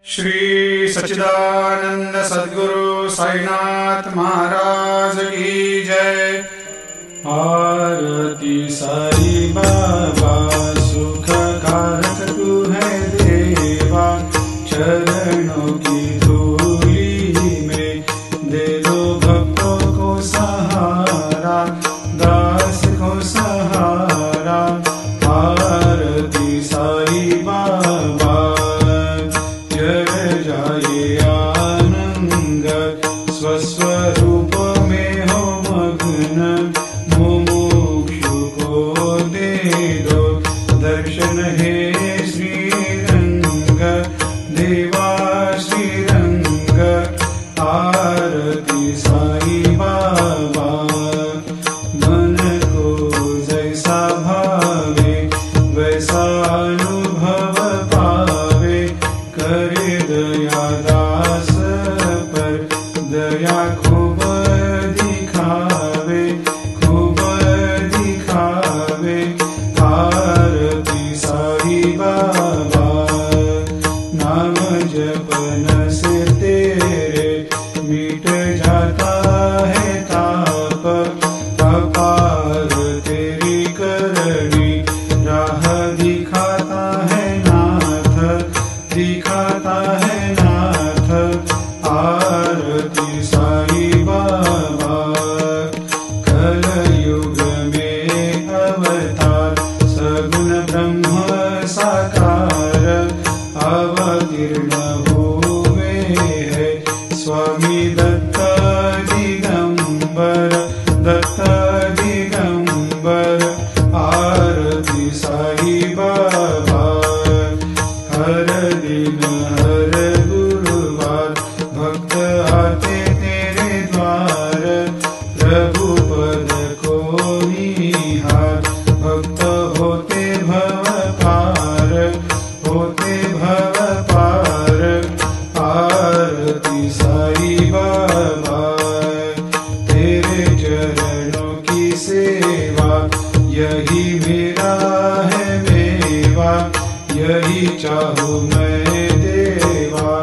श्री सच्चिदानंद सद्गुरु साईनाथ महाराज की जय। आरती साई बाबा सुख कारक तू है देवा, चरणों की धूली में दे दो भक्तों को सहारा, दास को सहारा। आरती साई बाबा जय जाए आनंद, स्वस्वरूप में हो मग्न, मुमुक्षु को दे दो दर्शन हे श्रीरंग, देवा श्रीरंग। आरती साई बाबा मन को जैसा भावे वैसा अनुभव पावे, करे दया दास पर दया खूब दिखावे, खूब दिखावे। आरती साई बाबा नाम जपन से तेरे मिट जाता है ताप, अपार तेरी करनी राह दिखाता है नाथ, दिखाता है नाथ। आरती साई बाबा कलयुग में अवतार, सगुण ब्रह्म साकार अवतीर्ण हुए है स्वामी दत्त दिगंबर, दत्त दिगंबर। आरती साई बाबा हर दिन हर गुरुवार भक्त आते तेरे द्वार, प्रभु पद को निहार, भक्त होते भव पार, होते भव पार। आरती साई बाबा तेरे चरणों की सेवा, यही मेरा है मेवा, यही चाहूँ मैं देवा।